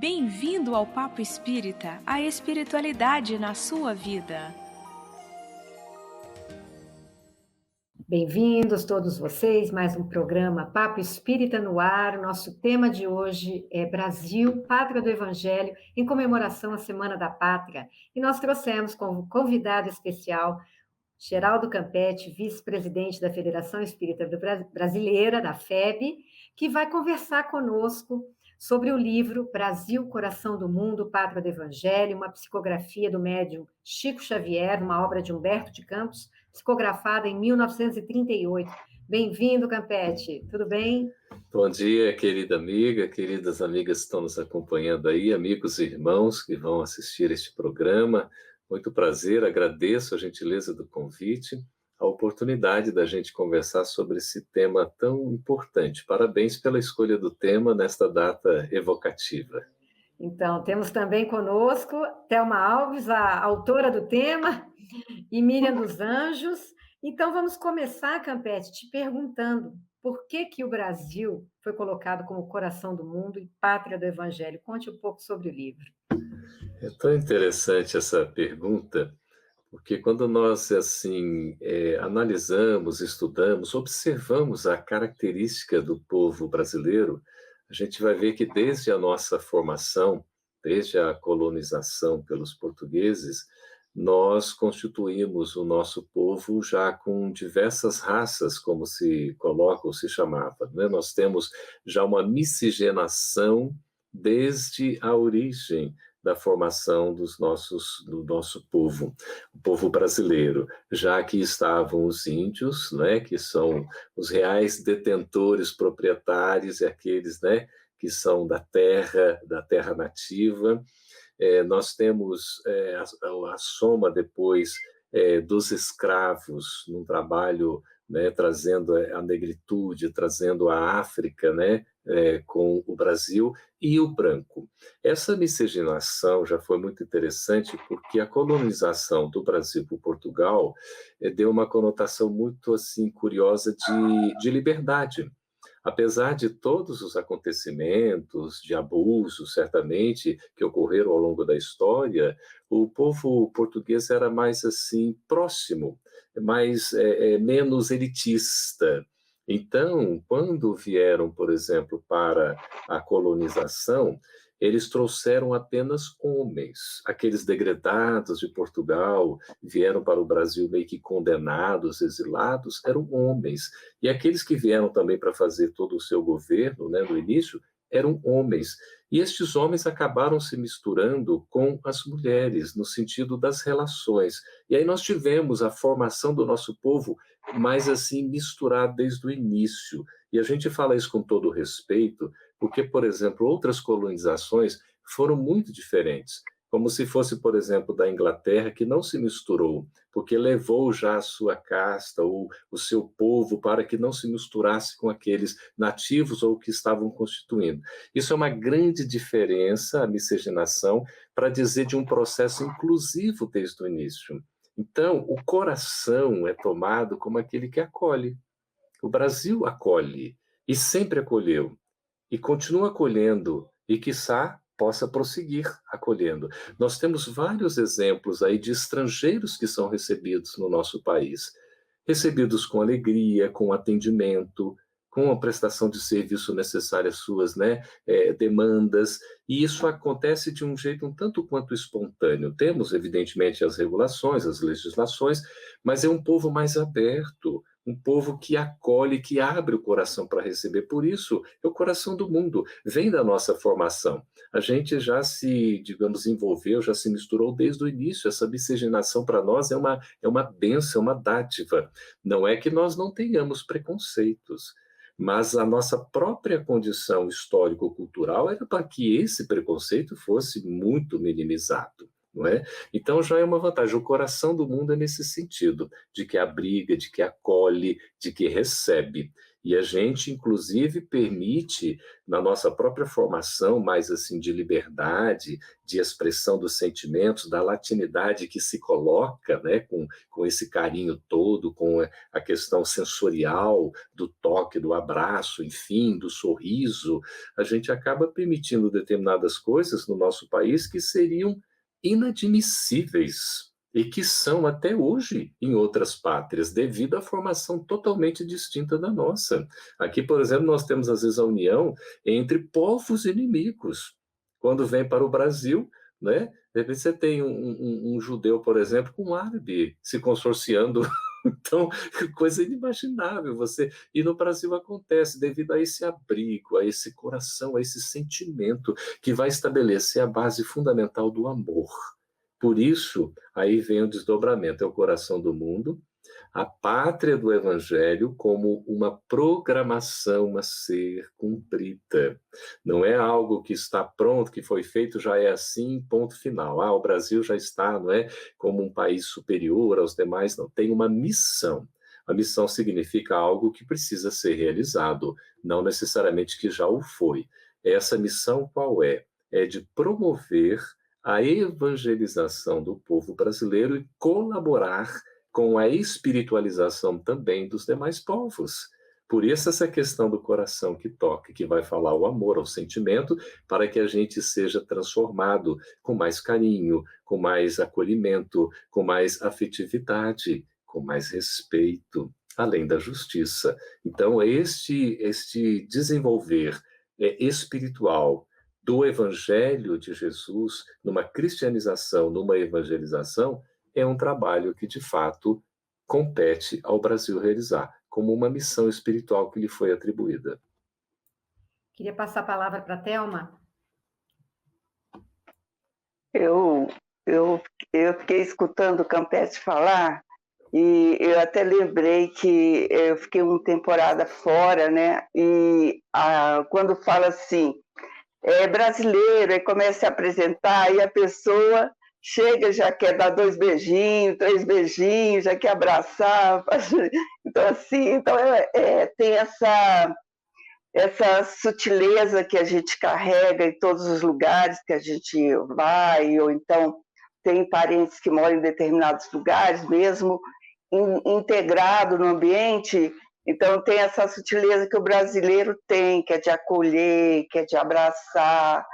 Bem-vindo ao Papo Espírita, a espiritualidade na sua vida. Bem-vindos todos vocês, mais um programa Papo Espírita no ar. Nosso tema de hoje é Brasil, Pátria do Evangelho, em comemoração à Semana da Pátria. E nós trouxemos como convidado especial Geraldo Campetti, vice-presidente da Federação Espírita Brasileira, da FEB, que vai conversar conosco sobre o livro Brasil, Coração do Mundo, Pátria do Evangelho, uma psicografia do médium Chico Xavier, uma obra de Humberto de Campos, psicografada em 1938. Bem-vindo, Campetti, tudo bem? Bom dia, querida amiga, queridas amigas que estão nos acompanhando aí, amigos e irmãos que vão assistir este programa. Muito prazer, agradeço a gentileza do convite, a oportunidade da gente conversar sobre esse tema tão importante. Parabéns pela escolha do tema nesta data evocativa. Então, temos também conosco Thelma Alves, a autora do tema, e Miriam dos Anjos. Então, vamos começar, Campetti, te perguntando por que o Brasil foi colocado como coração do mundo e pátria do Evangelho. Conte um pouco sobre o livro. É tão interessante essa pergunta, porque quando nós, assim, analisamos, estudamos, observamos a característica do povo brasileiro, a gente vai ver que desde a nossa formação, desde a colonização pelos portugueses, nós constituímos o nosso povo já com diversas raças, como se coloca ou se chamava, né? Nós temos já uma miscigenação desde a origem da formação do nosso povo, o povo brasileiro, já que estavam os índios, né, que são os reais detentores, proprietários, e aqueles, né, que são da terra nativa. Nós temos a soma depois dos escravos, num trabalho, né, trazendo a negritude, trazendo a África, né, com o Brasil, e o branco. Essa miscigenação já foi muito interessante porque a colonização do Brasil por Portugal deu uma conotação muito assim curiosa de liberdade. Apesar de todos os acontecimentos de abuso, certamente, que ocorreram ao longo da história, o povo português era mais assim próximo, mais menos elitista. Então, quando vieram, por exemplo, para a colonização, eles trouxeram apenas homens. Aqueles degredados de Portugal vieram para o Brasil meio que condenados, exilados, eram homens. E aqueles que vieram também para fazer todo o seu governo, né, no início, eram homens. E estes homens acabaram se misturando com as mulheres, no sentido das relações. E aí nós tivemos a formação do nosso povo mais assim misturado desde o início. E a gente fala isso com todo respeito, porque, por exemplo, outras colonizações foram muito diferentes. Como se fosse, por exemplo, da Inglaterra, que não se misturou, porque levou já a sua casta ou o seu povo para que não se misturasse com aqueles nativos ou que estavam constituindo. Isso é uma grande diferença, a miscigenação, para dizer de um processo inclusivo desde o início. Então, o coração é tomado como aquele que acolhe. O Brasil acolhe, e sempre acolheu, e continua acolhendo, e quiçá possa prosseguir acolhendo. Nós temos vários exemplos aí de estrangeiros que são recebidos no nosso país, recebidos com alegria, com atendimento, com a prestação de serviço necessária às suas, né, demandas, e isso acontece de um jeito um tanto quanto espontâneo. Temos, evidentemente, as regulações, as legislações, mas é um povo mais aberto, um povo que acolhe, que abre o coração para receber. Por isso, é o coração do mundo, vem da nossa formação. A gente já se, digamos, envolveu, já se misturou desde o início. Essa miscigenação para nós é uma bênção, é uma dádiva. Não é que nós não tenhamos preconceitos, mas a nossa própria condição histórico-cultural era para que esse preconceito fosse muito minimizado. Não é? Então já é uma vantagem. O coração do mundo é nesse sentido, de que abriga, de que acolhe, de que recebe. E a gente, inclusive, permite, na nossa própria formação, mais assim, de liberdade, de expressão dos sentimentos, da latinidade que se coloca, né, com esse carinho todo, com a questão sensorial, do toque, do abraço, enfim, do sorriso, a gente acaba permitindo determinadas coisas no nosso país que seriam inadmissíveis e que são até hoje em outras pátrias, devido à formação totalmente distinta da nossa. Aqui, por exemplo, nós temos às vezes a união entre povos inimigos. Quando vem para o Brasil, né, de repente você tem um judeu, por exemplo, com um árabe se consorciando. Então, coisa inimaginável. E no Brasil acontece, devido a esse abrigo, a esse coração, a esse sentimento que vai estabelecer a base fundamental do amor. Por isso, aí vem o desdobramento, é o coração do mundo, a pátria do Evangelho como uma programação a ser cumprida. Não é algo que está pronto, que foi feito, já é assim, ponto final. O Brasil já está, não é, como um país superior aos demais, não. Tem uma missão. A missão significa algo que precisa ser realizado, não necessariamente que já o foi. Essa missão qual é? É de promover a evangelização do povo brasileiro e colaborar com a espiritualização também dos demais povos. Por isso essa questão do coração que toca, que vai falar o amor, o sentimento, para que a gente seja transformado com mais carinho, com mais acolhimento, com mais afetividade, com mais respeito, além da justiça. Então, este desenvolver espiritual do Evangelho de Jesus, numa cristianização, numa evangelização, é um trabalho que, de fato, compete ao Brasil realizar, como uma missão espiritual que lhe foi atribuída. Queria passar a palavra para a Thelma. Eu fiquei escutando o Campeche falar e eu até lembrei que eu fiquei uma temporada fora, né? E quando fala assim, é brasileiro, aí começa a apresentar e a pessoa chega, já quer dar 2 beijinhos, 3 beijinhos, já quer abraçar. Então, assim, tem essa sutileza que a gente carrega em todos os lugares que a gente vai, ou então tem parentes que moram em determinados lugares, mesmo integrado no ambiente. Então, tem essa sutileza que o brasileiro tem, que é de acolher, que é de abraçar,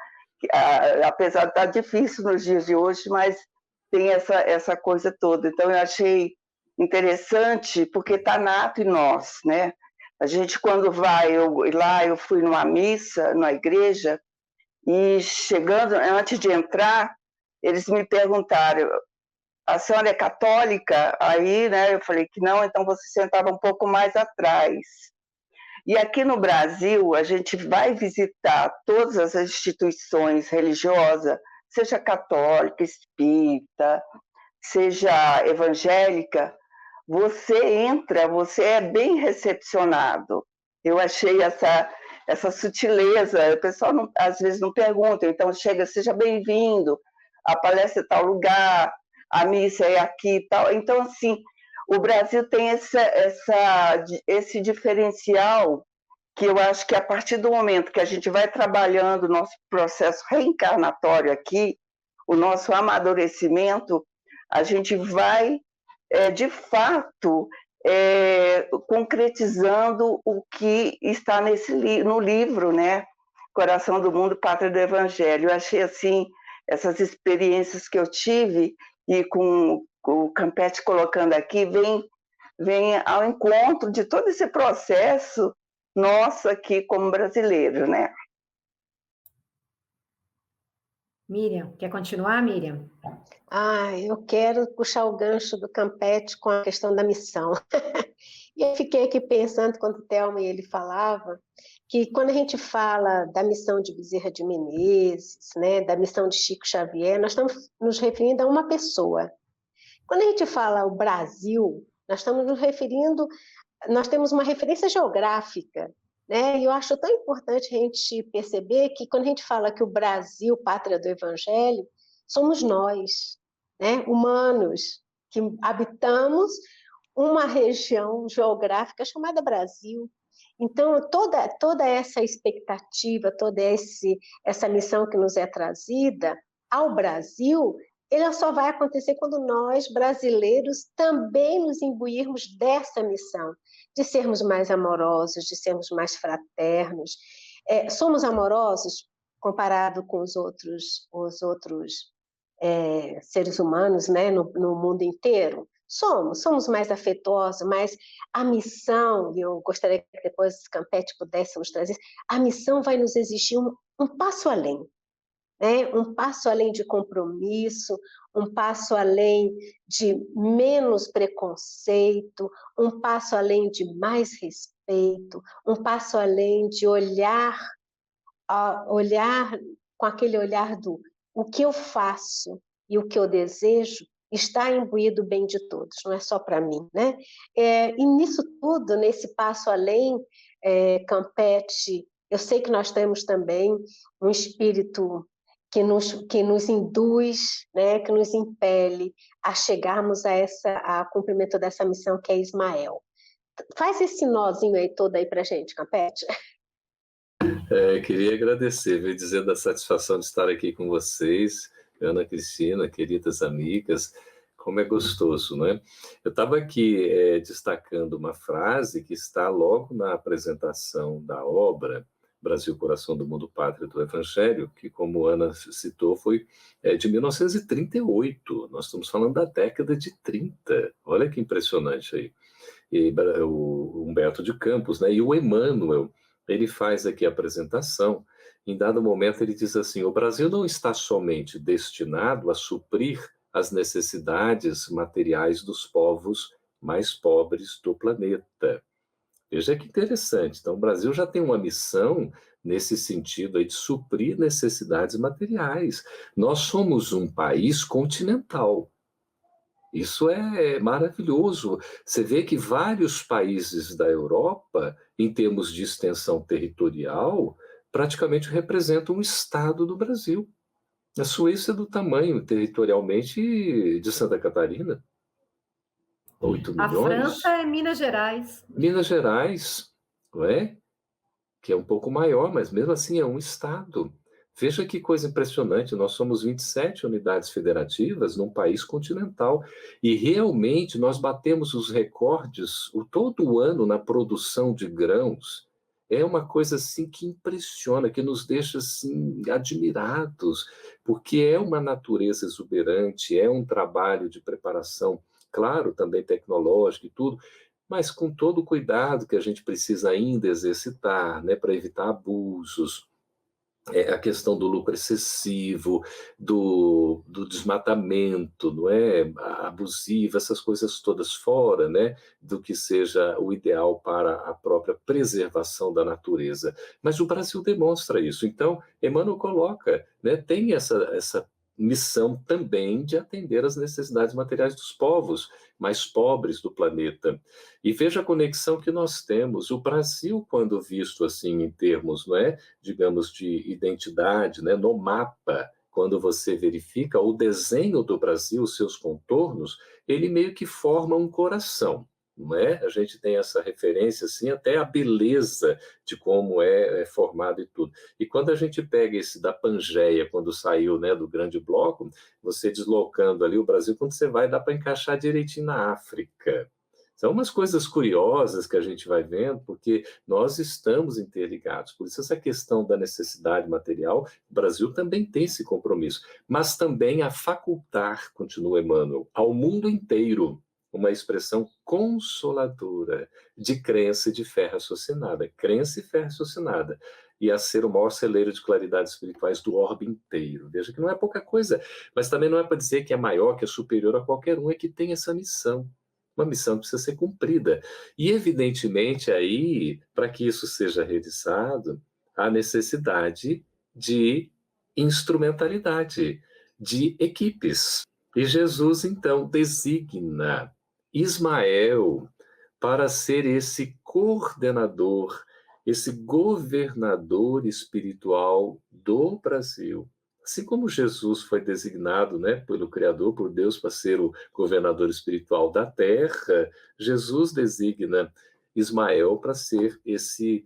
apesar de estar difícil nos dias de hoje, mas tem essa coisa toda. Então, eu achei interessante, porque está nato em nós, né? A gente, quando vai, eu fui numa missa, numa igreja, e chegando, antes de entrar, eles me perguntaram, a senhora é católica? Aí, né, eu falei que não, então você sentava um pouco mais atrás. E aqui no Brasil, a gente vai visitar todas as instituições religiosas, seja católica, espírita, seja evangélica, você entra, você é bem recepcionado. Eu achei essa sutileza, o pessoal às vezes não pergunta, então chega, seja bem-vindo, a palestra é tal lugar, a missa é aqui e tal. Então, assim, o Brasil tem esse diferencial que eu acho que a partir do momento que a gente vai trabalhando o nosso processo reencarnatório aqui, o nosso amadurecimento, a gente vai, de fato, concretizando o que está no livro, né? Coração do Mundo, Pátria do Evangelho. Eu achei, assim, essas experiências que eu tive, e com o Campeche colocando aqui, vem ao encontro de todo esse processo nosso aqui como brasileiro, né? Miriam, quer continuar, Miriam? Eu quero puxar o gancho do Campeche com a questão da missão. E eu fiquei aqui pensando, quando o Thelma e ele falava, que quando a gente fala da missão de Bezerra de Menezes, né, da missão de Chico Xavier, nós estamos nos referindo a uma pessoa. Quando a gente fala o Brasil, nós estamos nos referindo, nós temos uma referência geográfica, né? E eu acho tão importante a gente perceber que quando a gente fala que o Brasil, pátria do Evangelho, somos nós, né? Humanos, que habitamos uma região geográfica chamada Brasil. Então, toda essa expectativa, essa missão que nos é trazida ao Brasil, ela só vai acontecer quando nós, brasileiros, também nos imbuirmos dessa missão, de sermos mais amorosos, de sermos mais fraternos. Somos amorosos comparado com os outros seres humanos, né, no mundo inteiro? Somos mais afetuosos, mas a missão, e eu gostaria que depois, Campetti, pudéssemos trazer, a missão vai nos exigir um passo além, né? Um passo além de compromisso, um passo além de menos preconceito, um passo além de mais respeito, um passo além de olhar com aquele olhar do o que eu faço e o que eu desejo está imbuído o bem de todos, não é só para mim, né? E nisso tudo, nesse passo além, Campetti, eu sei que nós temos também um espírito que nos induz, né, que nos impele a chegarmos a cumprimento dessa missão que é Ismael. Faz esse nozinho aí todo aí para a gente, Campetti. Queria agradecer, veio dizendo a satisfação de estar aqui com vocês, Ana Cristina, queridas amigas, como é gostoso, né? Eu estava aqui destacando uma frase que está logo na apresentação da obra Brasil, Coração do Mundo, Pátria do Evangelho, que, como Ana citou, foi de 1938. Nós estamos falando da década de 30. Olha que impressionante aí. E o Humberto de Campos, né? E o Emmanuel, ele faz aqui a apresentação. Em dado momento, ele diz assim: o Brasil não está somente destinado a suprir as necessidades materiais dos povos mais pobres do planeta. Veja que interessante. Então, o Brasil já tem uma missão nesse sentido aí de suprir necessidades materiais. Nós somos um país continental. Isso é maravilhoso. Você vê que vários países da Europa, em termos de extensão territorial, praticamente representam um estado do Brasil. A Suíça é do tamanho, territorialmente, de Santa Catarina. 8 milhões. A França é Minas Gerais. Minas Gerais, não é? Que é um pouco maior, mas mesmo assim é um estado. Veja que coisa impressionante, nós somos 27 unidades federativas num país continental e realmente nós batemos os recordes todo ano na produção de grãos. É uma coisa assim que impressiona, que nos deixa assim admirados, porque é uma natureza exuberante, é um trabalho de preparação, claro, também tecnológico e tudo, mas com todo o cuidado que a gente precisa ainda exercitar, né, para evitar abusos. A questão do lucro excessivo, do desmatamento, não é? Abusivo, essas coisas todas fora, né? Do que seja o ideal para a própria preservação da natureza. Mas o Brasil demonstra isso. Então, Emmanuel coloca, né? Tem essa missão também de atender às necessidades materiais dos povos mais pobres do planeta. E veja a conexão que nós temos. O Brasil, quando visto assim em termos, não é, digamos, de identidade, né, no mapa, quando você verifica o desenho do Brasil, os seus contornos, ele meio que forma um coração. Não é? A gente tem essa referência, assim, até a beleza de como é formado e tudo. E quando a gente pega esse da Pangeia, quando saiu, né, do grande bloco, você deslocando ali o Brasil, quando você vai, dá para encaixar direitinho na África. São umas coisas curiosas que a gente vai vendo, porque nós estamos interligados. Por isso, essa questão da necessidade material, o Brasil também tem esse compromisso, mas também a facultar, continua Emmanuel, ao mundo inteiro, uma expressão consoladora de crença e de fé raciocinada. Crença e fé raciocinada. E a ser o maior celeiro de claridades espirituais do orbe inteiro. Veja que não é pouca coisa, mas também não é para dizer que é maior, que é superior a qualquer um, é que tem essa missão. Uma missão que precisa ser cumprida. E, evidentemente, aí, para que isso seja realizado, há necessidade de instrumentalidade, de equipes. E Jesus, então, designa Ismael para ser esse coordenador, esse governador espiritual do Brasil. Assim como Jesus foi designado, né, pelo Criador, por Deus, para ser o governador espiritual da Terra, Jesus designa Ismael para ser esse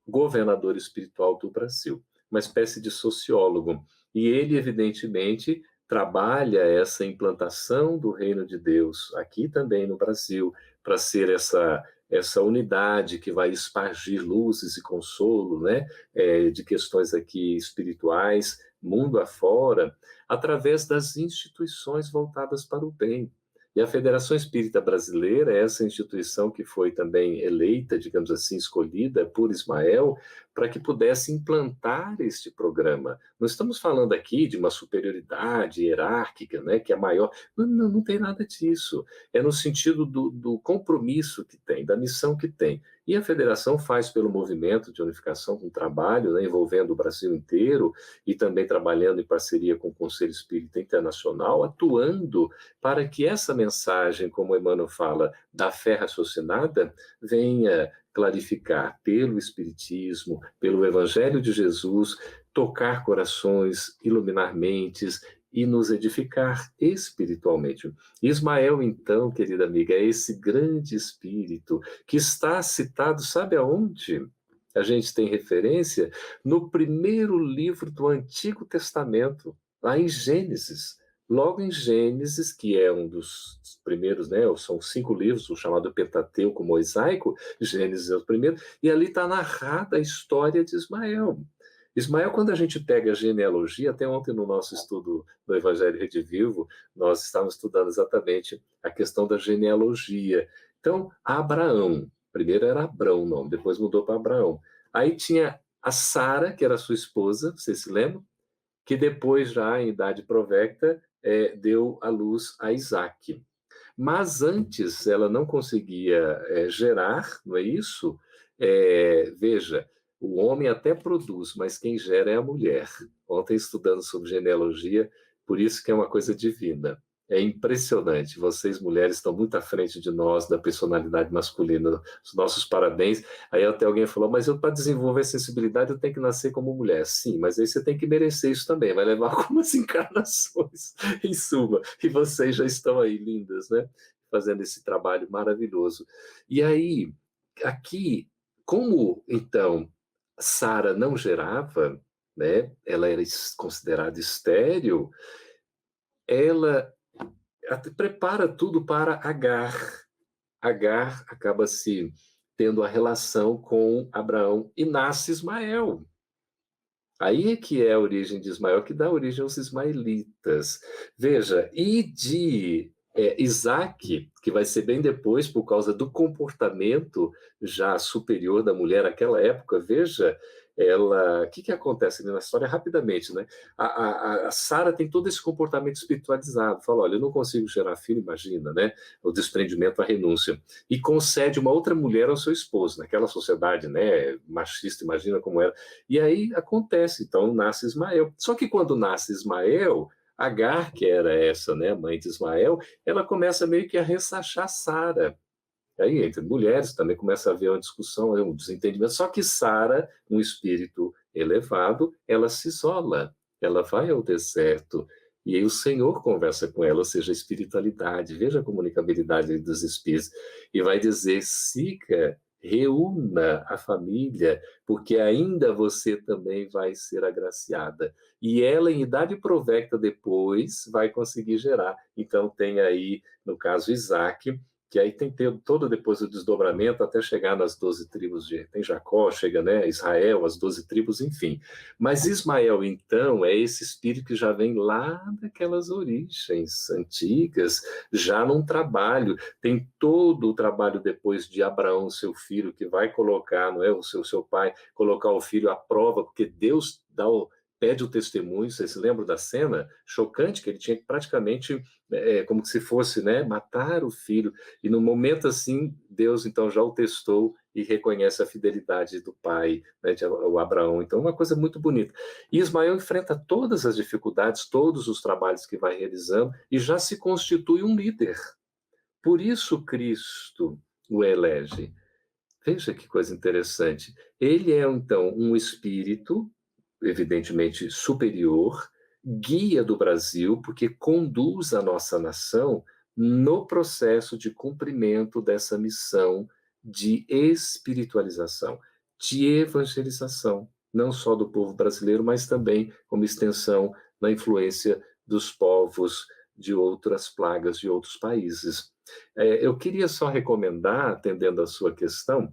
governador espiritual do Brasil, uma espécie de sociólogo. E ele, evidentemente, trabalha essa implantação do reino de Deus aqui também no Brasil, para ser essa unidade que vai espargir luzes e consolo, né, de questões aqui espirituais, mundo afora, através das instituições voltadas para o bem. E a Federação Espírita Brasileira é essa instituição que foi também eleita, digamos assim, escolhida por Ismael, para que pudesse implantar este programa. Não estamos falando aqui de uma superioridade hierárquica, né, que é maior. Não tem nada disso. É no sentido do compromisso que tem, da missão que tem. E a federação faz pelo movimento de unificação um trabalho, né, envolvendo o Brasil inteiro e também trabalhando em parceria com o Conselho Espírita Internacional, atuando para que essa mensagem, como Emmanuel fala, da fé raciocinada, venha clarificar pelo Espiritismo, pelo Evangelho de Jesus, tocar corações, iluminar mentes e nos edificar espiritualmente. Ismael, então, querida amiga, é esse grande espírito que está citado, sabe aonde? A gente tem referência no primeiro livro do Antigo Testamento, lá em Gênesis. Logo em Gênesis, que é um dos primeiros, né, são 5 livros, o chamado Pentateuco mosaico, Gênesis é o primeiro, e ali está narrada a história de Ismael. Ismael, quando a gente pega a genealogia, até ontem no nosso estudo do Evangelho Rede Vivo, nós estávamos estudando exatamente a questão da genealogia. Então, Abraão, primeiro era Abrão o nome, depois mudou para Abraão. Aí tinha a Sara, que era sua esposa, vocês se lembram? Que depois, já em idade provecta, deu à luz a Isaac. Mas antes ela não conseguia gerar, não é isso? Veja, o homem até produz, mas quem gera é a mulher. Ontem, estudando sobre genealogia, por isso que é uma coisa divina. É impressionante, vocês mulheres estão muito à frente de nós, da personalidade masculina, os nossos parabéns. Aí até alguém falou, mas eu para desenvolver sensibilidade eu tenho que nascer como mulher. Sim, mas aí você tem que merecer isso também, vai levar algumas encarnações, em suma. E vocês já estão aí lindas, né? Fazendo esse trabalho maravilhoso. E aí, aqui, como então Sara não gerava, né? Ela era considerada estéril, ela prepara tudo para Agar. Agar acaba se tendo a relação com Abraão e nasce Ismael. Aí é que é a origem de Ismael, que dá origem aos ismaelitas. Veja, e de Isaac, que vai ser bem depois, por causa do comportamento já superior da mulher naquela época, veja, o que acontece ali na história rapidamente, né? A Sara tem todo esse comportamento espiritualizado, fala, olha, eu não consigo gerar filho, imagina, né? O desprendimento, a renúncia, e concede uma outra mulher ao seu esposo, naquela sociedade, né, machista, imagina como era, e aí acontece, então nasce Ismael. Só que quando nasce Ismael, Agar, que era essa, né, mãe de Ismael, ela começa meio que a ressachar Sara. Aí, entre mulheres, também começa a haver uma discussão, um desentendimento. Só que Sara, um espírito elevado, ela se isola, ela vai ao deserto, e aí o Senhor conversa com ela, ou seja, a espiritualidade, veja a comunicabilidade dos espíritos, e vai dizer, siga, reúna a família, porque ainda você também vai ser agraciada. E ela, em idade provecta depois, vai conseguir gerar. Então, tem aí, no caso, Isaac, que aí tem todo depois o desdobramento até chegar nas 12 tribos tem Jacó, chega, né, Israel, as 12 tribos, enfim. Mas Ismael, então, é esse espírito que já vem lá daquelas origens antigas, já num trabalho, tem todo o trabalho depois de Abraão, seu filho, que vai colocar, não é, o seu pai, colocar o filho à prova, porque Deus pede o testemunho. Vocês se lembram da cena chocante que ele tinha que praticamente, como se fosse, né, matar o filho, e no momento assim, Deus então já o testou e reconhece a fidelidade do pai, né, o Abraão. Então, uma coisa muito bonita. E Ismael enfrenta todas as dificuldades, todos os trabalhos que vai realizando, e já se constitui um líder. Por isso Cristo o elege. Veja que coisa interessante. Ele é, então, um espírito evidentemente superior, guia do Brasil, porque conduz a nossa nação no processo de cumprimento dessa missão de espiritualização, de evangelização, não só do povo brasileiro, mas também como extensão da influência dos povos de outras plagas de outros países. Eu queria só recomendar, atendendo à sua questão,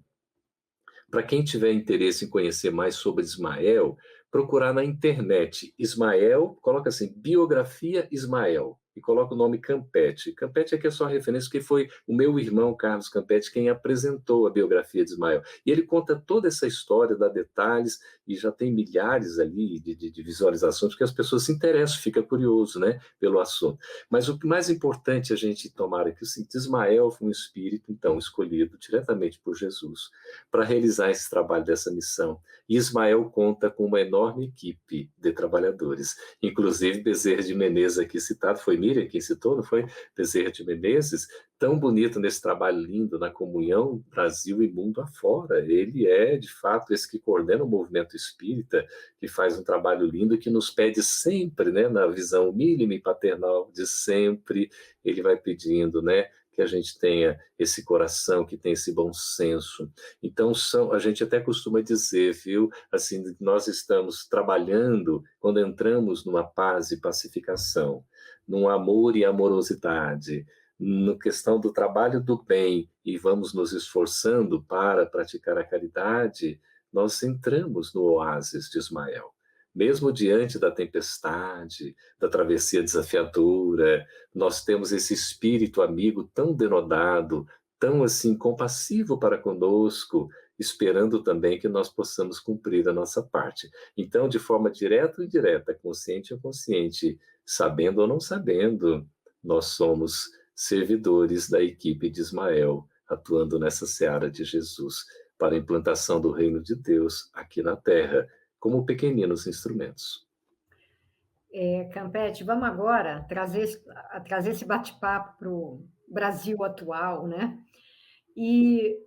para quem tiver interesse em conhecer mais sobre Ismael, procurar na internet Ismael, coloca assim, biografia Ismael, e coloca o nome Campetti. Campetti aqui é só referência, porque foi o meu irmão, Carlos Campetti, quem apresentou a biografia de Ismael. E ele conta toda essa história, dá detalhes, e já tem milhares ali de visualizações, porque as pessoas se interessam, fica curioso, né, pelo assunto. Mas o mais importante a gente tomar aqui é o seguinte: Ismael foi um espírito, então, escolhido diretamente por Jesus para realizar esse trabalho dessa missão. E Ismael conta com uma enorme equipe de trabalhadores, inclusive Bezerra de Menezes aqui citado, foi Miriam quem citou, não foi? Bezerra de Menezes, tão bonito nesse trabalho lindo na comunhão Brasil e mundo afora. Ele é, de fato, esse que coordena o movimento espírita, que faz um trabalho lindo, que nos pede sempre, né, na visão mínima e paternal de sempre, ele vai pedindo, né, que a gente tenha esse coração, que tenha esse bom senso. Então, a gente até costuma dizer, viu, assim, nós estamos trabalhando quando entramos numa paz e pacificação, num amor e amorosidade, na questão do trabalho do bem, e vamos nos esforçando para praticar a caridade, nós entramos no oásis de Ismael. Mesmo diante da tempestade, da travessia desafiadora, nós temos esse espírito amigo tão denodado, tão assim compassivo para conosco, esperando também que nós possamos cumprir a nossa parte. Então, de forma direta ou indireta, consciente ou inconsciente, sabendo ou não sabendo, nós somos servidores da equipe de Ismael, atuando nessa seara de Jesus, para a implantação do reino de Deus aqui na Terra, como pequeninos instrumentos. Campetti, vamos agora trazer esse bate-papo para o Brasil atual, né? E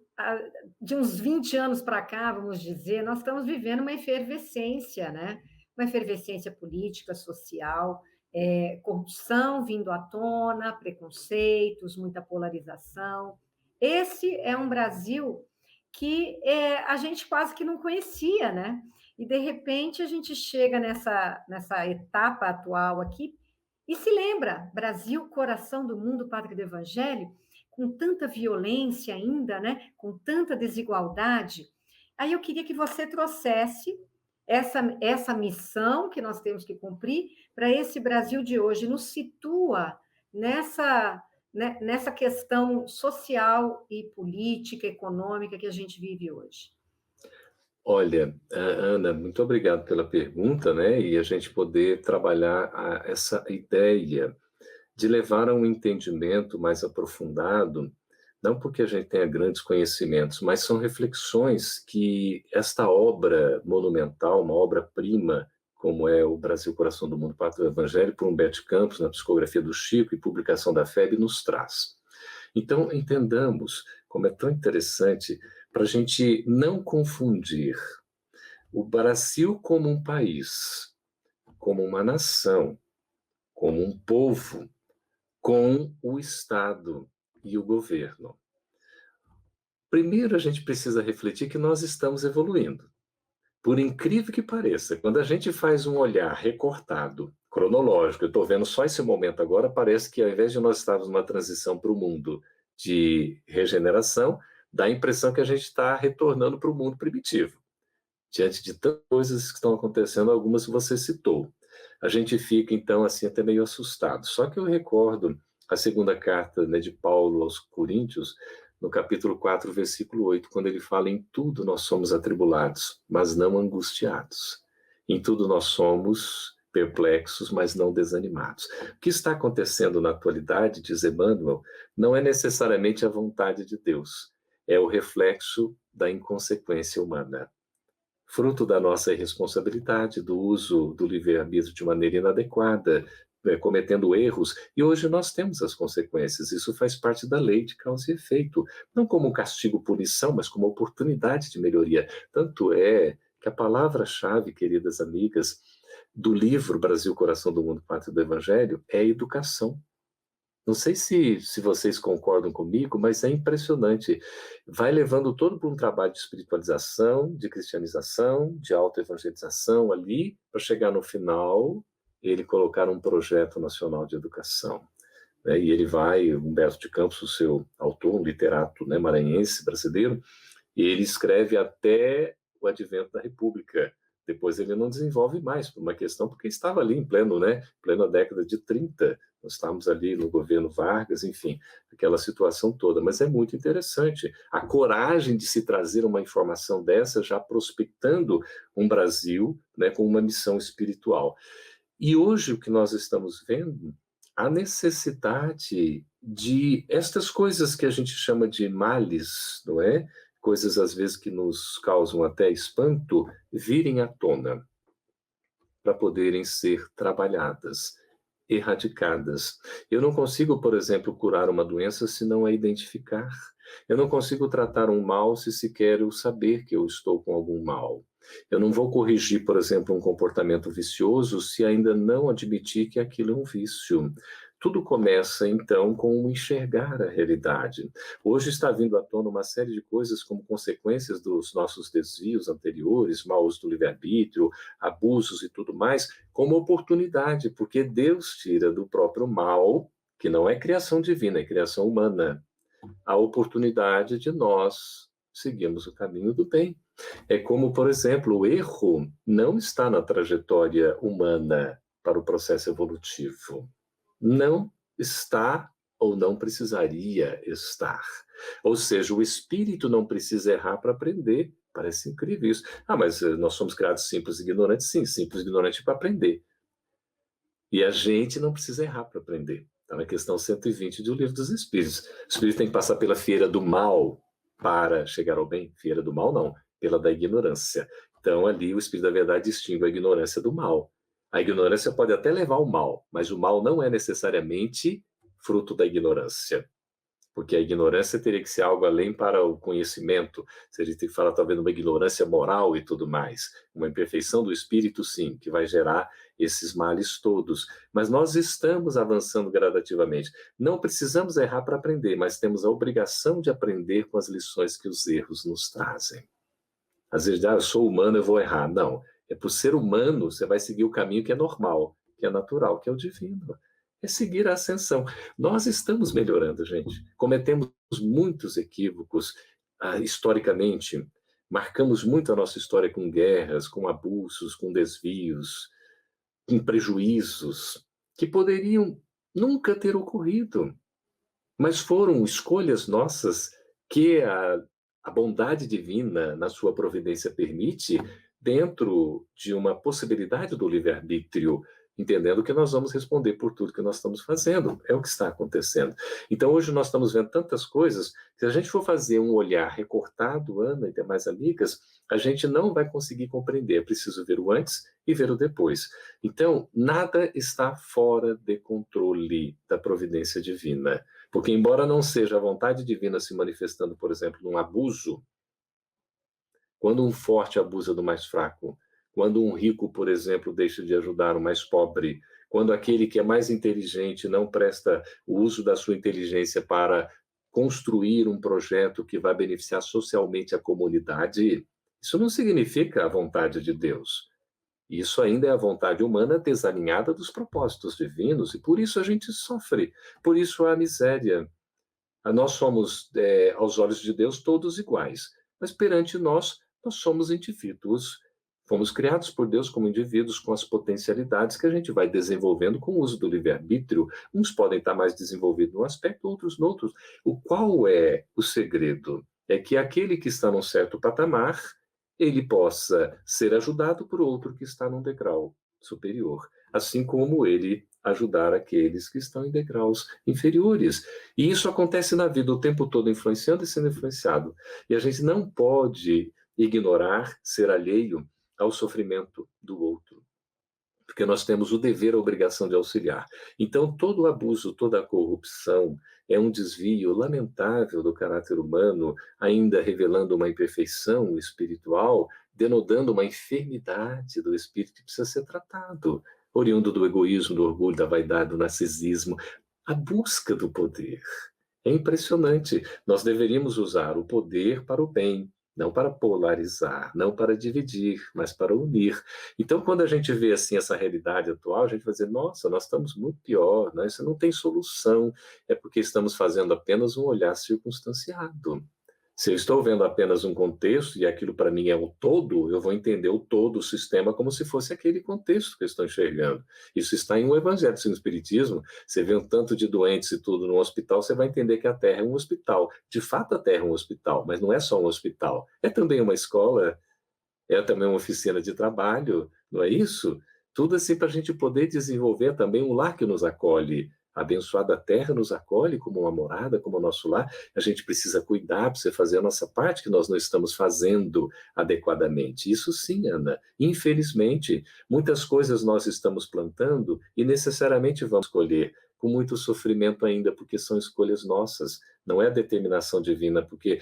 de uns 20 anos para cá, vamos dizer, nós estamos vivendo uma efervescência, né? Uma efervescência política, social, corrupção vindo à tona, preconceitos, muita polarização. Esse é um Brasil que a gente quase que não conhecia, né? E, de repente, a gente chega nessa etapa atual aqui e se lembra, Brasil, coração do mundo, pátria do Evangelho, com tanta violência ainda, né? Com tanta desigualdade. Aí eu queria que você trouxesse essa missão que nós temos que cumprir para esse Brasil de hoje, nos situa nessa questão social e política, econômica que a gente vive hoje. Olha, Ana, muito obrigado pela pergunta, né? E a gente poder trabalhar essa ideia de levar a um entendimento mais aprofundado, não porque a gente tenha grandes conhecimentos, mas são reflexões que esta obra monumental, uma obra-prima, como é o Brasil, Coração do Mundo, Pátria do Evangelho, por Humberto Campos, na psicografia do Chico e publicação da FEB, nos traz. Então, entendamos como é tão interessante para a gente não confundir o Brasil como um país, como uma nação, como um povo, com o Estado e o governo. Primeiro, a gente precisa refletir que nós estamos evoluindo. Por incrível que pareça, quando a gente faz um olhar recortado, cronológico, eu estou vendo só esse momento agora, parece que ao invés de nós estarmos numa transição para o mundo de regeneração, dá a impressão que a gente está retornando para o mundo primitivo. Diante de tantas coisas que estão acontecendo, algumas você citou. A gente fica, então, assim, até meio assustado. Só que eu recordo a segunda carta, né, de Paulo aos Coríntios, no capítulo 4, versículo 8, quando ele fala: em tudo nós somos atribulados, mas não angustiados. Em tudo nós somos perplexos, mas não desanimados. O que está acontecendo na atualidade, diz Emmanuel, não é necessariamente a vontade de Deus, é o reflexo da inconsequência humana. Fruto da nossa irresponsabilidade, do uso do livre-arbítrio de maneira inadequada, cometendo erros, e hoje nós temos as consequências. Isso faz parte da lei de causa e efeito, não como um castigo, punição, mas como oportunidade de melhoria. Tanto é que a palavra-chave, queridas amigas, do livro Brasil, Coração do Mundo, Pátria do Evangelho, é educação. Não sei se vocês concordam comigo, mas é impressionante. Vai levando todo por um trabalho de espiritualização, de cristianização, de autoevangelização ali, para chegar no final, ele colocar um projeto nacional de educação. Né? E ele vai, Humberto de Campos, o seu autor, um literato, né, maranhense, brasileiro, e ele escreve até o advento da República. Depois ele não desenvolve mais, por uma questão, porque estava ali em pleno, né, plena década de 30, nós estávamos ali no governo Vargas, enfim, aquela situação toda. Mas é muito interessante a coragem de se trazer uma informação dessa, já prospectando um Brasil, né, com uma missão espiritual. E hoje o que nós estamos vendo, a necessidade de estas coisas que a gente chama de males, não é? Coisas às vezes que nos causam até espanto, virem à tona para poderem ser trabalhadas, erradicadas. Eu não consigo, por exemplo, curar uma doença se não a identificar. Eu não consigo tratar um mal se sequer eu saber que eu estou com algum mal. Eu não vou corrigir, por exemplo, um comportamento vicioso se ainda não admitir que aquilo é um vício. Tudo começa, então, com o enxergar a realidade. Hoje está vindo à tona uma série de coisas como consequências dos nossos desvios anteriores, mau uso do livre-arbítrio, abusos e tudo mais, como oportunidade, porque Deus tira do próprio mal, que não é criação divina, é criação humana, a oportunidade de nós seguirmos o caminho do bem. É como, por exemplo, o erro não está na trajetória humana para o processo evolutivo. Não está ou não precisaria estar. Ou seja, o espírito não precisa errar para aprender. Parece incrível isso. Mas nós somos criados simples e ignorantes? Sim, simples e ignorante para aprender. E a gente não precisa errar para aprender. Está na questão 120 do Livro dos Espíritos. O espírito tem que passar pela fieira do mal para chegar ao bem. Fieira do mal, não. Pela da ignorância. Então, ali, o Espírito da Verdade distingue a ignorância do mal. A ignorância pode até levar ao mal, mas o mal não é necessariamente fruto da ignorância. Porque a ignorância teria que ser algo além para o conhecimento. Se a gente tem que falar, talvez, uma ignorância moral e tudo mais. Uma imperfeição do espírito, sim, que vai gerar esses males todos. Mas nós estamos avançando gradativamente. Não precisamos errar para aprender, mas temos a obrigação de aprender com as lições que os erros nos trazem. Às vezes, eu sou humano, eu vou errar. Não. É por ser humano, você vai seguir o caminho que é normal, que é natural, que é o divino. É seguir a ascensão. Nós estamos melhorando, gente. Cometemos muitos equívocos historicamente. Marcamos muito a nossa história com guerras, com abusos, com desvios, com prejuízos, que poderiam nunca ter ocorrido. Mas foram escolhas nossas que a bondade divina, na sua providência, permite, dentro de uma possibilidade do livre-arbítrio, entendendo que nós vamos responder por tudo que nós estamos fazendo. É o que está acontecendo. Então, hoje nós estamos vendo tantas coisas, se a gente for fazer um olhar recortado, Ana e demais amigas, a gente não vai conseguir compreender. É preciso ver o antes e ver o depois. Então, nada está fora de controle da providência divina. Porque, embora não seja a vontade divina se manifestando, por exemplo, num abuso, quando um forte abusa do mais fraco, quando um rico, por exemplo, deixa de ajudar o mais pobre, quando aquele que é mais inteligente não presta o uso da sua inteligência para construir um projeto que vai beneficiar socialmente a comunidade, isso não significa a vontade de Deus. Isso ainda é a vontade humana desalinhada dos propósitos divinos, e por isso a gente sofre, por isso há miséria. Nós somos, aos olhos de Deus, todos iguais, mas perante nós somos indivíduos. Fomos criados por Deus como indivíduos com as potencialidades que a gente vai desenvolvendo com o uso do livre-arbítrio. Uns podem estar mais desenvolvidos num aspecto, outros no outro. Qual é o segredo? É que aquele que está num certo patamar, ele possa ser ajudado por outro que está num degrau superior, assim como ele ajudar aqueles que estão em degraus inferiores. E isso acontece na vida o tempo todo, influenciando e sendo influenciado. E a gente não pode ignorar, ser alheio ao sofrimento do outro, porque nós temos o dever, a obrigação de auxiliar. Então, todo abuso, toda a corrupção é um desvio lamentável do caráter humano, ainda revelando uma imperfeição espiritual, denotando uma enfermidade do espírito que precisa ser tratado, oriundo do egoísmo, do orgulho, da vaidade, do narcisismo. a busca do poder. É impressionante. Nós deveríamos usar o poder para o bem, não para polarizar, não para dividir, mas para unir. Então, quando a gente vê assim essa realidade atual, a gente vai dizer, nossa, nós estamos muito pior, né? Isso não tem solução, é porque estamos fazendo apenas um olhar circunstanciado. Se eu estou vendo apenas um contexto e aquilo para mim é o todo, eu vou entender o todo, o sistema, como se fosse aquele contexto que eu estou enxergando. Isso está em um evangelho, no Espiritismo. Você vê um tanto de doentes e tudo no hospital, você vai entender que a Terra é um hospital. De fato, a Terra é um hospital, mas não é só um hospital. É também uma escola, é também uma oficina de trabalho, não é isso? Tudo assim para a gente poder desenvolver também um lar que nos acolhe. A abençoada terra nos acolhe como uma morada, como o nosso lar. A gente precisa cuidar, precisa fazer a nossa parte que nós não estamos fazendo adequadamente. Isso sim, Ana. Infelizmente, muitas coisas nós estamos plantando e necessariamente vamos colher com muito sofrimento ainda, porque são escolhas nossas. Não é determinação divina, porque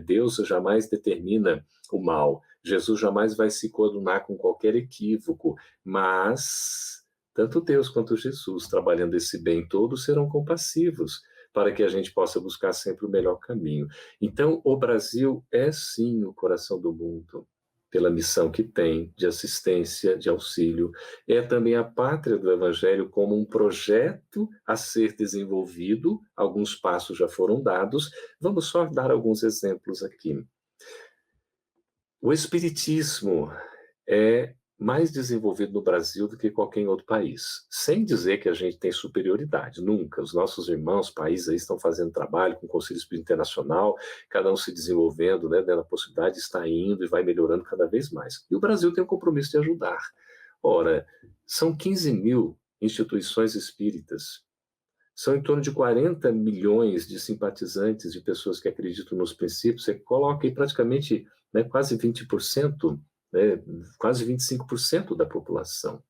Deus jamais determina o mal. Jesus jamais vai se coadunar com qualquer equívoco, mas tanto Deus quanto Jesus, trabalhando esse bem todo, serão compassivos para que a gente possa buscar sempre o melhor caminho. Então, o Brasil é sim o coração do mundo, pela missão que tem de assistência, de auxílio. É também a pátria do Evangelho como um projeto a ser desenvolvido. Alguns passos já foram dados. Vamos só dar alguns exemplos aqui. O Espiritismo é mais desenvolvido no Brasil do que qualquer outro país. Sem dizer que a gente tem superioridade, nunca. Os nossos irmãos, países aí estão fazendo trabalho com o Conselho Espírita Internacional, cada um se desenvolvendo, né, dando a possibilidade, está indo e vai melhorando cada vez mais. E o Brasil tem o compromisso de ajudar. Ora, são 15 mil instituições espíritas, são em torno de 40 milhões de simpatizantes, de pessoas que acreditam nos princípios. Você coloca aí praticamente, né, quase 20%, né, quase 25% da população.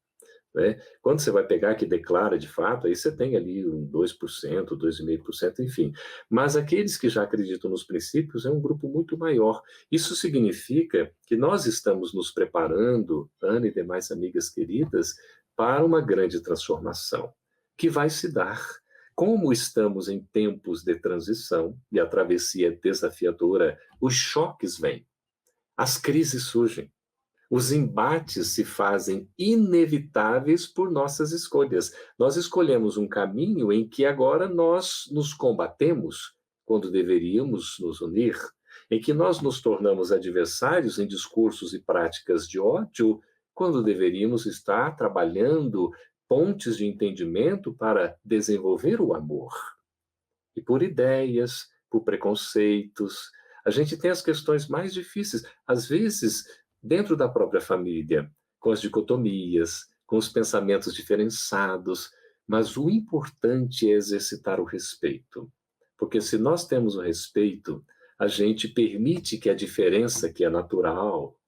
Né? Quando você vai pegar que declara de fato, aí você tem ali um 2%, 2,5%, enfim. Mas aqueles que já acreditam nos princípios é um grupo muito maior. Isso significa que nós estamos nos preparando, Ana e demais amigas queridas, para uma grande transformação, que vai se dar. Como estamos em tempos de transição, e a travessia é desafiadora, os choques vêm, as crises surgem. Os embates se fazem inevitáveis por nossas escolhas. Nós escolhemos um caminho em que agora nós nos combatemos quando deveríamos nos unir, em que nós nos tornamos adversários em discursos e práticas de ódio quando deveríamos estar trabalhando pontes de entendimento para desenvolver o amor. E por ideias, por preconceitos, a gente tem as questões mais difíceis, às vezes dentro da própria família, com as dicotomias, com os pensamentos diferenciados, mas o importante é exercitar o respeito. Porque se nós temos o respeito, a gente permite que a diferença, que é natural,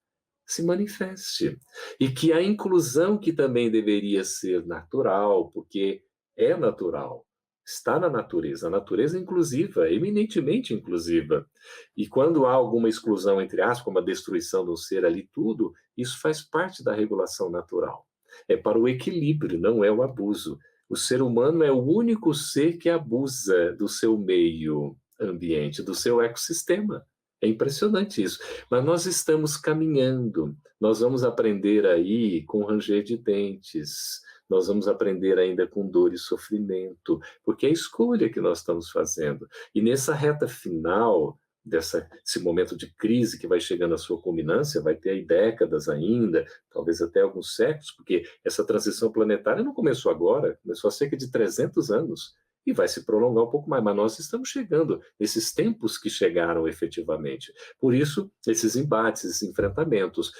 se manifeste. E que a inclusão, que também deveria ser natural, porque é natural, está na natureza. A natureza é inclusiva, é eminentemente inclusiva. E quando há alguma exclusão, entre aspas, como a destruição do ser ali, tudo, isso faz parte da regulação natural. É para o equilíbrio, não é o abuso. O ser humano é o único ser que abusa do seu meio ambiente, do seu ecossistema. É impressionante isso. Mas nós estamos caminhando. Nós vamos aprender aí com ranger de dentes. Nós vamos aprender ainda com dor e sofrimento, porque é a escolha que nós estamos fazendo. E nessa reta final, desse momento de crise que vai chegando à sua culminância, vai ter aí décadas ainda, talvez até alguns séculos, porque essa transição planetária não começou agora, começou há cerca de 300 anos. E vai se prolongar um pouco mais, mas nós estamos chegando nesses tempos que chegaram efetivamente. Por isso, esses embates, esses enfrentamentos.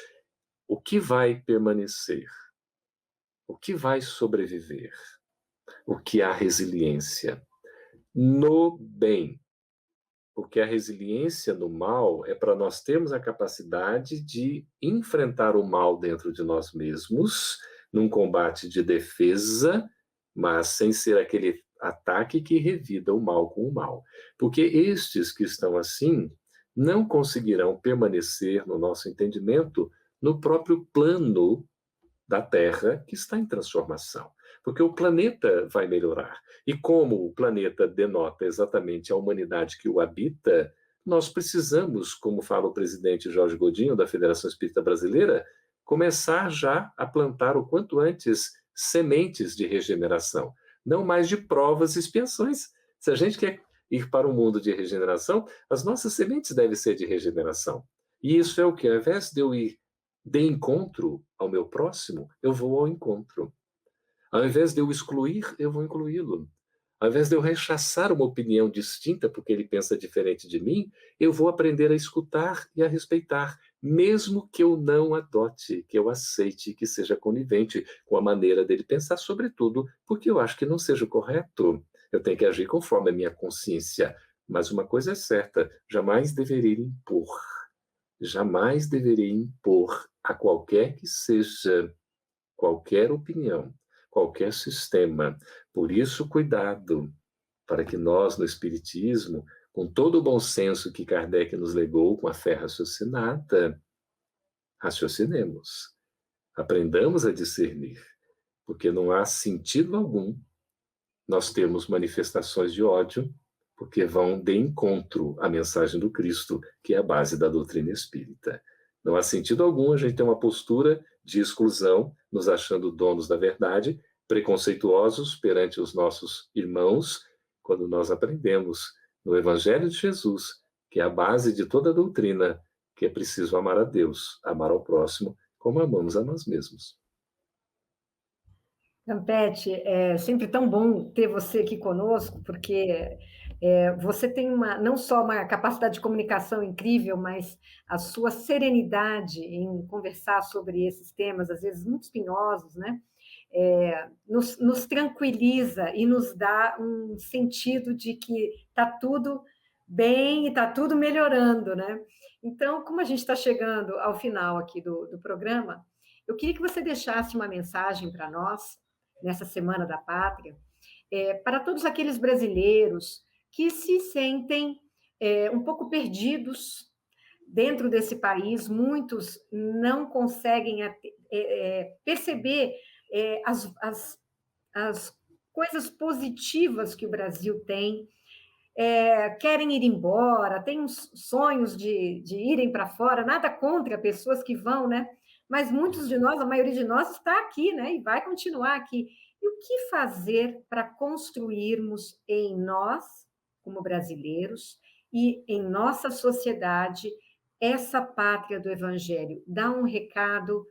O que vai permanecer? O que vai sobreviver? O que há resiliência? No bem. Porque a resiliência no mal é para nós termos a capacidade de enfrentar o mal dentro de nós mesmos, num combate de defesa, mas sem ser aquele ataque que revida o mal com o mal. Porque estes que estão assim não conseguirão permanecer, no nosso entendimento, no próprio plano da Terra que está em transformação. porque o planeta vai melhorar. E como o planeta denota exatamente a humanidade que o habita, nós precisamos, como fala o presidente Jorge Godinho, da Federação Espírita Brasileira, começar já a plantar o quanto antes sementes de regeneração, não mais de provas e expiações. Se a gente quer ir para um mundo de regeneração, as nossas sementes devem ser de regeneração. E isso é o que? Ao invés de eu ir de encontro ao meu próximo, eu vou ao encontro. Ao invés de eu excluir, eu vou incluí-lo. Ao invés de eu rechaçar uma opinião distinta porque ele pensa diferente de mim, eu vou aprender a escutar e a respeitar, mesmo que eu não adote, que eu aceite, que seja conivente com a maneira dele pensar, sobretudo porque eu acho que não seja o correto. Eu tenho que agir conforme a minha consciência. Mas uma coisa é certa, jamais deveria impor. Jamais deveria impor a qualquer que seja, qualquer opinião, qualquer sistema. Por isso, cuidado, para que nós, no Espiritismo, com todo o bom senso que Kardec nos legou, com a fé raciocinada, raciocinemos, aprendamos a discernir, porque não há sentido algum nós termos manifestações de ódio, porque vão de encontro à mensagem do Cristo, que é a base da doutrina espírita. Não há sentido algum a gente ter uma postura de exclusão, nos achando donos da verdade, preconceituosos perante os nossos irmãos, quando nós aprendemos no Evangelho de Jesus, que é a base de toda a doutrina, que é preciso amar a Deus, amar ao próximo, como amamos a nós mesmos. Campete, é sempre tão bom ter você aqui conosco, porque você tem não só uma capacidade de comunicação incrível, mas a sua serenidade em conversar sobre esses temas, às vezes muito espinhosos, né? Nos tranquiliza e nos dá um sentido de que está tudo bem e está tudo melhorando, né? Então, como a gente está chegando ao final aqui do programa, eu queria que você deixasse uma mensagem para nós, nessa Semana da Pátria, para todos aqueles brasileiros que se sentem um pouco perdidos dentro desse país, muitos não conseguem perceber as coisas positivas que o Brasil tem, querem ir embora, têm uns sonhos de irem para fora, nada contra pessoas que vão, né? Mas muitos de nós, a maioria de nós, está aqui, né? E vai continuar aqui. E o que fazer para construirmos em nós, como brasileiros, e em nossa sociedade, essa pátria do Evangelho? Dá um recado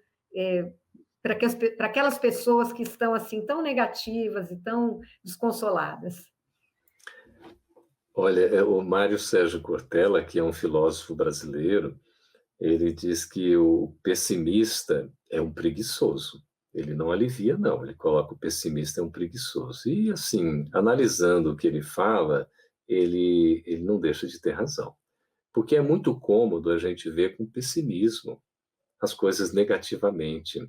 para aquelas pessoas que estão assim tão negativas e tão desconsoladas. Olha, o Mário Sérgio Cortella, que é um filósofo brasileiro, ele diz que o pessimista é um preguiçoso. Ele não alivia, não. Ele coloca o pessimista é um preguiçoso. E, assim, analisando o que ele fala, ele não deixa de ter razão. Porque é muito cômodo a gente ver com pessimismo as coisas negativamente.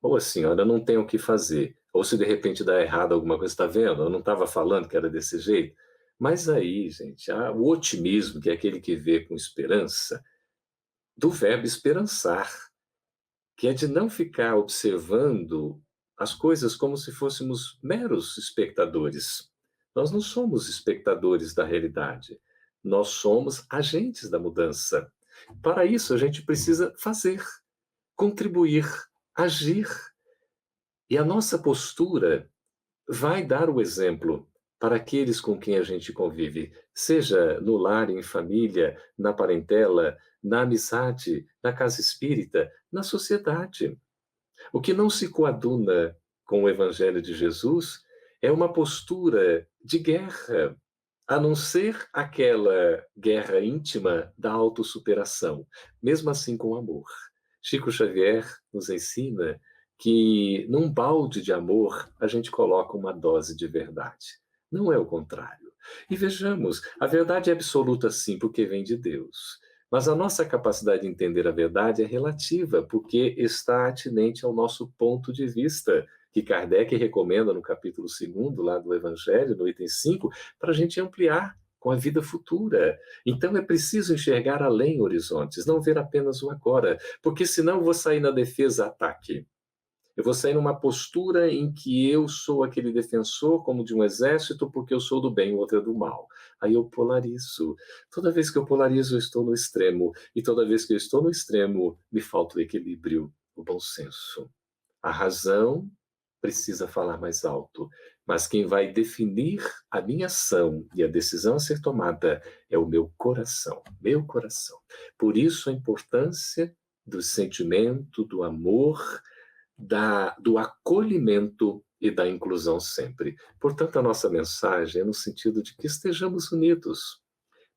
Ou assim, olha, não tem o que fazer. Ou se de repente dá errado alguma coisa, está vendo? Eu não estava falando que era desse jeito. Mas aí, gente, o otimismo, que é aquele que vê com esperança, do verbo esperançar, que é de não ficar observando as coisas como se fôssemos meros espectadores. Nós não somos espectadores da realidade, nós somos agentes da mudança. Para isso, a gente precisa fazer, contribuir, agir. E a nossa postura vai dar o exemplo para aqueles com quem a gente convive, seja no lar, em família, na parentela, na amizade, na casa espírita, na sociedade. O que não se coaduna com o Evangelho de Jesus é uma postura de guerra, a não ser aquela guerra íntima da autossuperação, mesmo assim com amor. Chico Xavier nos ensina que num balde de amor a gente coloca uma dose de verdade. Não é o contrário. E vejamos, a verdade é absoluta sim, porque vem de Deus. Mas a nossa capacidade de entender a verdade é relativa, porque está atinente ao nosso ponto de vista, que Kardec recomenda no capítulo 2º, lá do Evangelho, no item 5, para a gente ampliar com a vida futura. Então é preciso enxergar além horizontes, não ver apenas o agora, porque senão eu vou sair na defesa-ataque. Eu vou sair numa postura em que eu sou aquele defensor, como de um exército, porque eu sou do bem, o outro é do mal. Aí eu polarizo. Toda vez que eu polarizo, eu estou no extremo. E toda vez que eu estou no extremo, me falta o equilíbrio, o bom senso. A razão precisa falar mais alto, mas quem vai definir a minha ação e a decisão a ser tomada é o meu coração, meu coração. Por isso a importância do sentimento, do amor, do acolhimento e da inclusão sempre. Portanto, a nossa mensagem é no sentido de que estejamos unidos,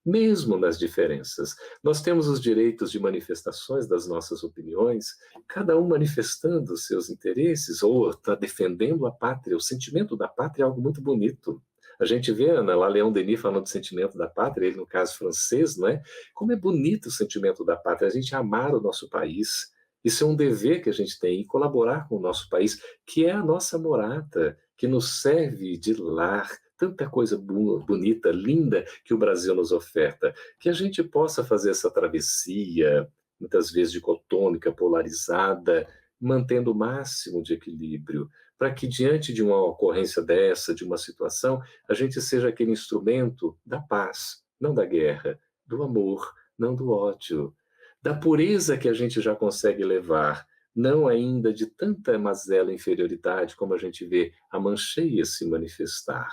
mesmo nas diferenças. Nós temos os direitos de manifestações das nossas opiniões, cada um manifestando os seus interesses, ou está defendendo a pátria. O sentimento da pátria é algo muito bonito. A gente vê lá Leon Denis falando do sentimento da pátria, ele no caso francês, não é? Como é bonito o sentimento da pátria, a gente amar o nosso país. Isso é um dever que a gente tem, e colaborar com o nosso país, que é a nossa morada, que nos serve de lar, tanta coisa bonita, linda que o Brasil nos oferta, que a gente possa fazer essa travessia, muitas vezes dicotômica, polarizada, mantendo o máximo de equilíbrio, para que diante de uma ocorrência dessa, de uma situação, a gente seja aquele instrumento da paz, não da guerra, do amor, não do ódio, da pureza que a gente já consegue levar, não ainda de tanta mazela inferioridade como a gente vê a mancheia se manifestar.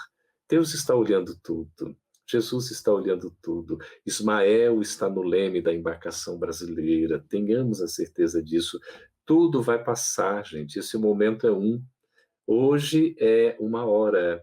Deus está olhando tudo, Jesus está olhando tudo, Ismael está no leme da embarcação brasileira, tenhamos a certeza disso. Tudo vai passar, gente, esse momento é um. Hoje é uma hora,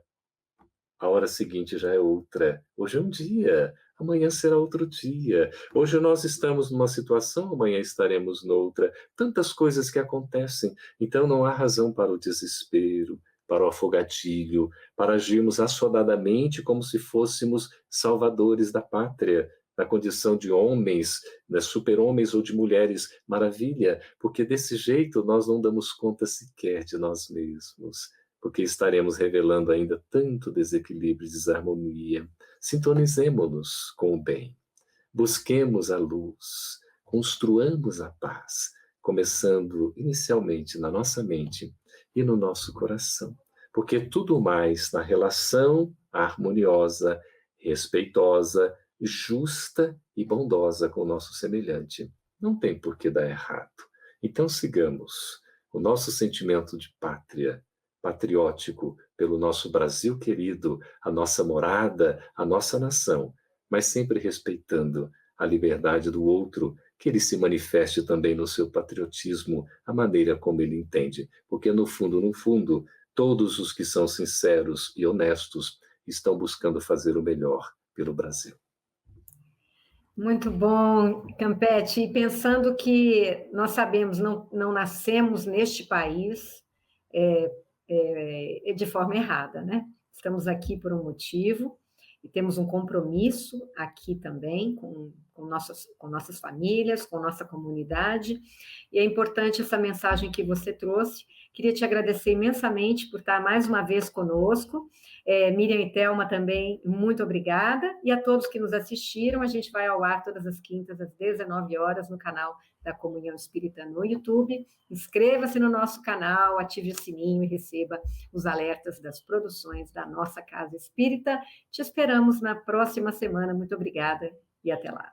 a hora seguinte já é outra. Hoje é um dia, amanhã será outro dia. Hoje nós estamos numa situação, amanhã estaremos noutra. Tantas coisas que acontecem, então não há razão para o desespero, para o afogadilho, para agirmos assodadamente como se fôssemos salvadores da pátria, na condição de homens, né, super-homens ou de mulheres. Maravilha, porque desse jeito nós não damos conta sequer de nós mesmos, porque estaremos revelando ainda tanto desequilíbrio e desarmonia. Sintonizemo-nos com o bem, busquemos a luz, construamos a paz, começando inicialmente na nossa mente e no nosso coração, porque tudo mais na relação harmoniosa, respeitosa, justa e bondosa com o nosso semelhante não tem por que dar errado. Então sigamos o nosso sentimento de pátria, patriótico pelo nosso Brasil querido, a nossa morada, a nossa nação, mas sempre respeitando a liberdade do outro, que ele se manifeste também no seu patriotismo, a maneira como ele entende, porque no fundo, todos os que são sinceros e honestos estão buscando fazer o melhor pelo Brasil. Muito bom, Campete. E pensando que nós sabemos, não nascemos neste país de forma errada, né? Estamos aqui por um motivo e temos um compromisso aqui também com nossas famílias, com nossa comunidade. E é importante essa mensagem que você trouxe. Queria te agradecer imensamente por estar mais uma vez conosco. Miriam e Thelma também, muito obrigada. E a todos que nos assistiram, a gente vai ao ar todas as quintas, às 19 horas, no canal da Comunhão Espírita no YouTube. Inscreva-se no nosso canal, ative o sininho e receba os alertas das produções da nossa Casa Espírita. Te esperamos na próxima semana. Muito obrigada e até lá.